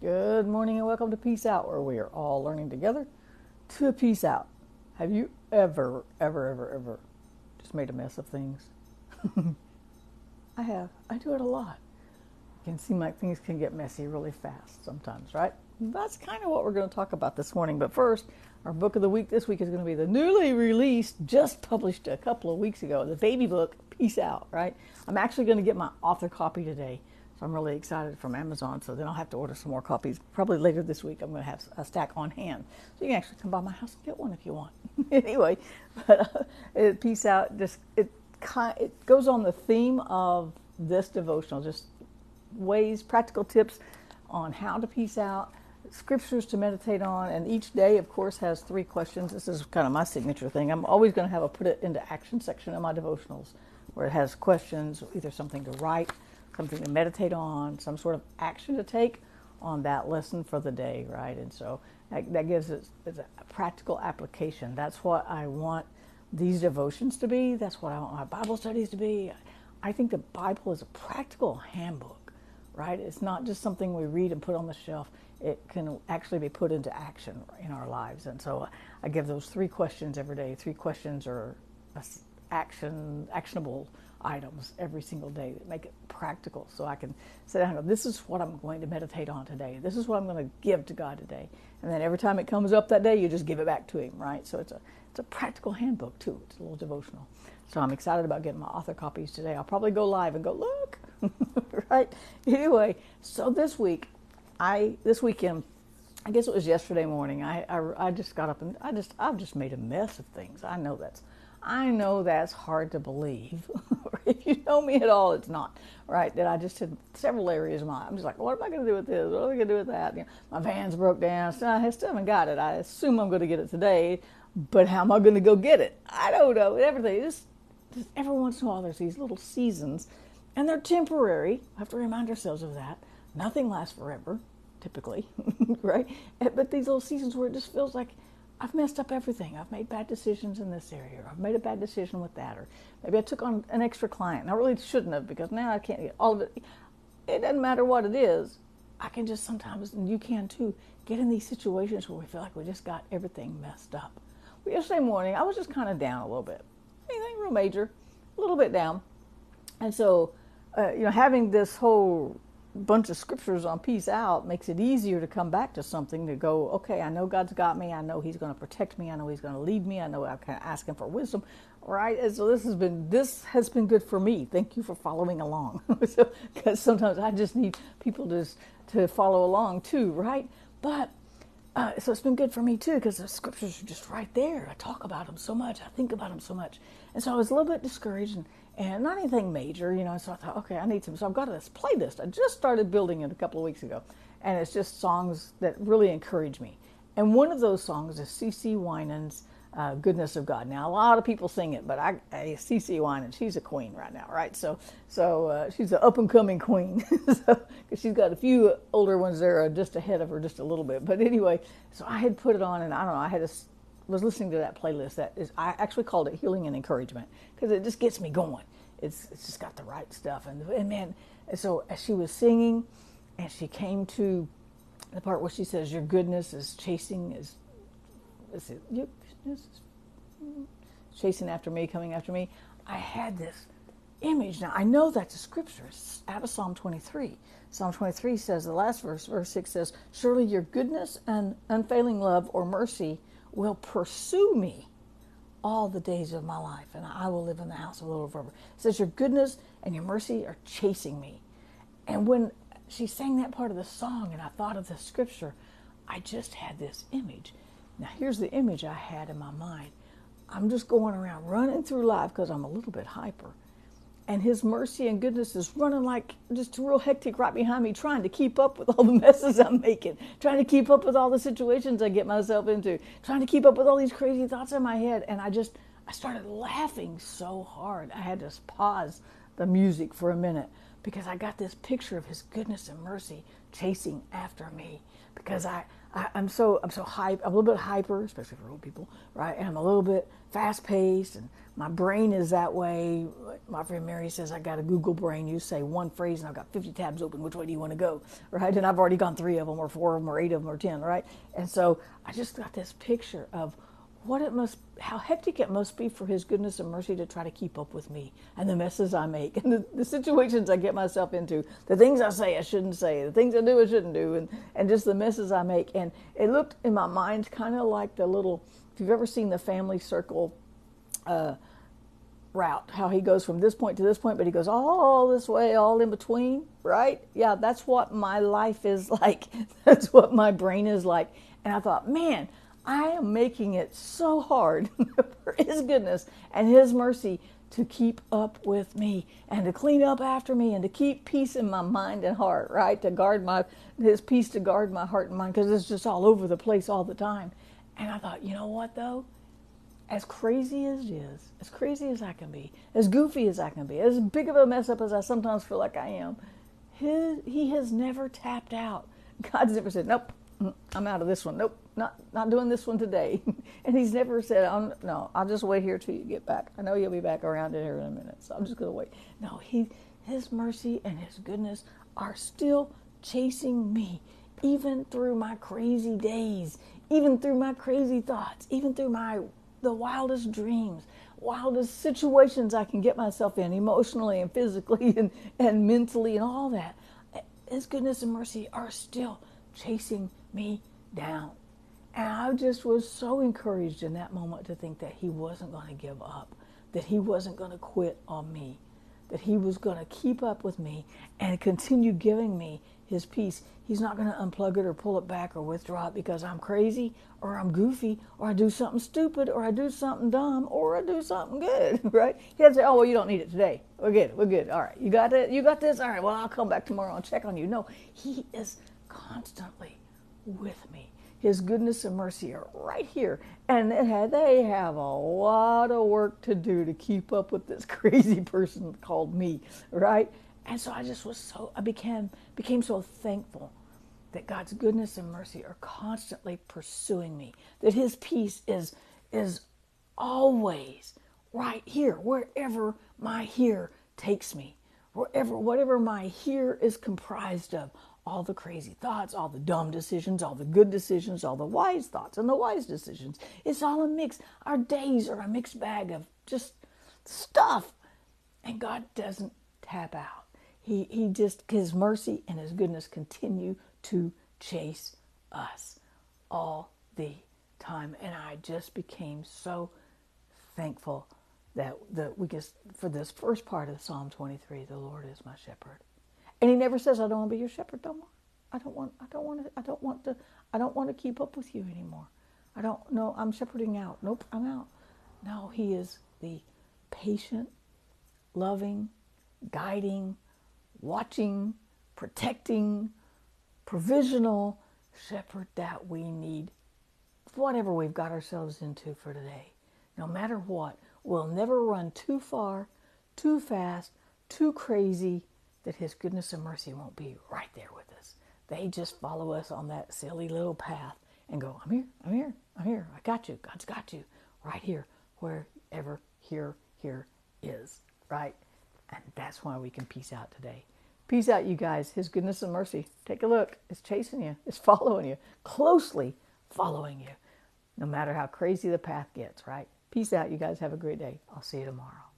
Good morning and welcome to Peace Out, where we are all learning together to peace out. Have you ever just made a mess of things? I have. I do it a lot. It can seem like things can get messy really fast sometimes, right? That's kind of what we're going to talk about this morning. But first, our book of the week this week is going to be the newly released, just published a couple of weeks ago, the baby book, Peace Out, right? I'm actually going to get my author copy today. So I'm really excited from Amazon. So then I'll have to order some more copies. Probably later this week, I'm going to have a stack on hand. So you can actually come by my house and get one if you want. Anyway, but Peace Out, it goes on the theme of this devotional, just ways, practical tips on how to peace out, scriptures to meditate on, and each day, of course, has 3 questions. This is kind of my signature thing. I'm always going to have a put it into action section of my devotionals where it has questions, either something to write, something to meditate on, some sort of action to take on that lesson for the day, right? And so that gives it a practical application. That's what I want these devotions to be. That's what I want my Bible studies to be. I think the Bible is a practical handbook, right? It's not just something we read and put on the shelf. It can actually be put into action in our lives. And so I give those 3 questions every day. 3 questions are actionable items every single day that make it practical, so I can sit down and go, this is what I'm going to meditate on today. This is what I'm going to give to God today. And then every time it comes up that day, you just give it back to Him, right? So it's a practical handbook too. It's a little devotional. So I'm excited about getting my author copies today. I'll probably go live and go, look, right? Anyway, so this weekend, I guess it was yesterday morning, I just got up and I've just made a mess of things. I know that's hard to believe. If you know me at all, it's not, right? That I just had several areas of mine. I'm just like, what am I going to do with this? What am I going to do with that? My van's broke down. So I still haven't got it. I assume I'm going to get it today, but how am I going to go get it? I don't know. Everything, just every once in a while, there's these little seasons, and they're temporary. We have to remind ourselves of that. Nothing lasts forever, typically, right? But these little seasons where it just feels like I've messed up everything. I've made bad decisions in this area, or I've made a bad decision with that, or maybe I took on an extra client. And I really shouldn't have, because now I can't get all of it. It doesn't matter what it is. I can just sometimes, and you can too, get in these situations where we feel like we just got everything messed up. Well, yesterday morning, I was just kind of down a little bit. Anything real major, a little bit down. And so, having this whole bunch of scriptures on peace out makes it easier to come back to something to go, okay, I know God's got me. I know He's going to protect me. I know He's going to lead me. I know I can ask Him for wisdom, right? And so this has been good for me. Thank you for following along. Because sometimes I just need people to follow along too, right? But so it's been good for me too, because the scriptures are just right there. I talk about them so much. I think about them so much. And so I was a little bit discouraged and not anything major, so I thought, okay, I need some. So I've got this playlist. I just started building it a couple of weeks ago. And it's just songs that really encourage me. And one of those songs is CeCe Winans' Goodness of God. Now, a lot of people sing it, but CeCe Winans, she's a queen right now, right? So she's an up-and-coming queen. Because she's got a few older ones there just ahead of her just a little bit. But anyway, so I had put it on, and I don't know, was listening to that playlist. I actually called it Healing and Encouragement, because it just gets me going. It's just got the right stuff. And man, and so as she was singing, and she came to the part where she says, your goodness is chasing after me, coming after me. I had this image. Now, I know that's a scripture. It's out of Psalm 23. Psalm 23 says, the last verse 6 says, surely your goodness and unfailing love or mercy will pursue me all the days of my life, and I will live in the house of the Lord forever. It says your goodness and your mercy are chasing me. And when she sang that part of the song and I thought of the scripture, I just had this image. Now here's the image I had in my mind. I'm just going around running through life because I'm a little bit hyper. And His mercy and goodness is running like just real hectic right behind me, trying to keep up with all the messes I'm making, trying to keep up with all the situations I get myself into, trying to keep up with all these crazy thoughts in my head. And I started laughing so hard. I had to pause the music for a minute, because I got this picture of His goodness and mercy chasing after me because I'm so hype. I'm a little bit hyper, especially for old people, right? And I'm a little bit fast paced, and my brain is that way. My friend Mary says I got a Google brain. You say one phrase, and I've got 50 tabs open. Which way do you want to go, right? And I've already gone 3 of them, or 4 of them, or 8 of them, or 10, right? And so I just got this picture of how hectic it must be for His goodness and mercy to try to keep up with me and the messes I make and the situations I get myself into, the things I say I shouldn't say, the things I do I shouldn't do, and just the messes I make. And it looked in my mind kind of like the little, if you've ever seen the family circle route, how he goes from this point to this point, but he goes all this way, all in between, right? Yeah, that's what my life is like. That's what my brain is like. And I thought, man, I am making it so hard for His goodness and His mercy to keep up with me and to clean up after me and to keep peace in my mind and heart, right? To guard His peace, to guard my heart and mind, because it's just all over the place all the time. And I thought, you know what though? As crazy as it is, as crazy as I can be, as goofy as I can be, as big of a mess up as I sometimes feel like I am, He has never tapped out. God's never said, nope, I'm out of this one. Nope, not doing this one today. And He's never said, no, I'll just wait here till you get back. I know you'll be back around here in a minute, so I'm just going to wait. No, His mercy and His goodness are still chasing me, even through my crazy days, even through my crazy thoughts, even through the wildest dreams, wildest situations I can get myself in emotionally and physically and mentally and all that. His goodness and mercy are still chasing me down. And I just was so encouraged in that moment to think that He wasn't going to give up, that He wasn't going to quit on me, that He was going to keep up with me and continue giving me His peace. He's not going to unplug it or pull it back or withdraw it because I'm crazy or I'm goofy or I do something stupid or I do something dumb or I do something good, right? He doesn't say, oh, well, you don't need it today. We're good. All right, you got it? You got this? All right, well, I'll come back tomorrow and check on you. No, He is constantly with me. His goodness and mercy are right here. And they have a lot of work to do to keep up with this crazy person called me, right? And so I became so thankful that God's goodness and mercy are constantly pursuing me, that His peace is always right here, wherever my here takes me, whatever my here is comprised of. All the crazy thoughts, all the dumb decisions, all the good decisions, all the wise thoughts and the wise decisions. It's all a mix. Our days are a mixed bag of just stuff. And God doesn't tap out. His mercy and His goodness continue to chase us all the time. And I just became so thankful that for this first part of Psalm 23, the Lord is my shepherd. And He never says, I don't want to be your shepherd no more. I don't want to keep up with you anymore. I'm shepherding out. Nope, I'm out. No, He is the patient, loving, guiding, watching, protecting, provisional shepherd that we need. Whatever we've got ourselves into for today, no matter what, we'll never run too far, too fast, too crazy, that His goodness and mercy won't be right there with us. They just follow us on that silly little path and go, I'm here, I got you, God's got you, right here, wherever here is, right? And that's why we can peace out today. Peace out, you guys. His goodness and mercy, take a look, it's chasing you, it's following you, closely following you, no matter how crazy the path gets, right? Peace out, you guys. Have a great day. I'll see you tomorrow.